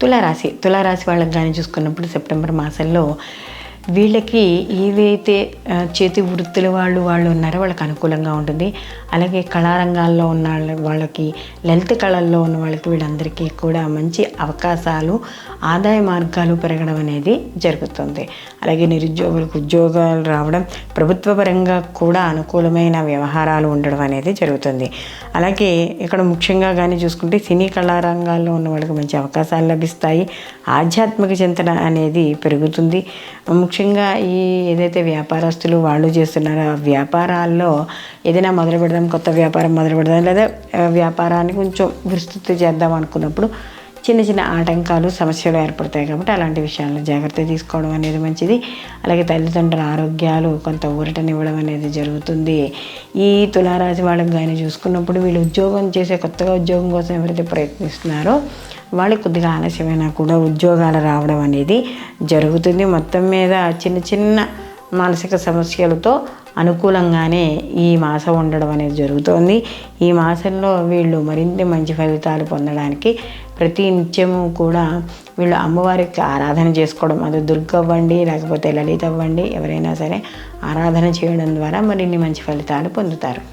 తులారాశి వాళ్ళకి కానీ చూసుకున్నప్పుడు సెప్టెంబర్ మాసంలో వీళ్ళకి ఏవైతే చేతి వృత్తుల వాళ్ళు ఉన్నారో వాళ్ళకి అనుకూలంగా ఉంటుంది. అలాగే కళారంగాల్లో ఉన్న వాళ్ళకి, లలిత కళల్లో ఉన్న వాళ్ళకి, వీళ్ళందరికీ కూడా మంచి అవకాశాలు, ఆదాయ మార్గాలు పెరగడం అనేది జరుగుతుంది. అలాగే నిరుద్యోగులకు ఉద్యోగాలు రావడం, ప్రభుత్వ పరంగా కూడా అనుకూలమైన వ్యవహారాలు ఉండడం అనేది జరుగుతుంది. అలాగే ఇక్కడ ముఖ్యంగా కానీ చూసుకుంటే సినీ కళారంగాల్లో ఉన్న వాళ్ళకి మంచి అవకాశాలు లభిస్తాయి. ఆధ్యాత్మిక చింతన అనేది పెరుగుతుంది. ముఖ్యంగా ఈ ఏదైతే వ్యాపారస్తులు వాళ్ళు చేస్తున్నారో ఆ వ్యాపారాల్లో ఏదైనా మొదలు పెడదాం, కొత్త వ్యాపారం మొదలు పెడదాం, లేదా వ్యాపారాన్ని కొంచెం విస్తృతి చేద్దాం అనుకున్నప్పుడు చిన్న చిన్న ఆటంకాలు, సమస్యలు ఏర్పడతాయి. కాబట్టి అలాంటి విషయాల్లో జాగ్రత్త తీసుకోవడం అనేది మంచిది. అలాగే తల్లిదండ్రుల ఆరోగ్యాలు కొంత ఊరటనివ్వడం అనేది జరుగుతుంది. ఈ తులారాశి వాళ్ళకి కానీ చూసుకున్నప్పుడు వీళ్ళు కొత్తగా ఉద్యోగం కోసం ఎవరైతే ప్రయత్నిస్తున్నారో వాళ్ళకి కొద్దిగా ఆలస్యమైనా కూడా ఉద్యోగాలు రావడం అనేది జరుగుతుంది. మొత్తం మీద చిన్న చిన్న మానసిక సమస్యలతో అనుకూలంగానే ఈ మాసం ఉండడం అనేది జరుగుతోంది. ఈ మాసంలో వీళ్ళు మరింత మంచి ఫలితాలు పొందడానికి ప్రతి నిత్యము కూడా వీళ్ళు అమ్మవారికి ఆరాధన చేసుకోవడం, అది దుర్గ అవ్వండి లేకపోతే లలిత అవ్వండి, ఎవరైనా సరే ఆరాధన చేయడం ద్వారా మరిన్ని మంచి ఫలితాలు పొందుతారు.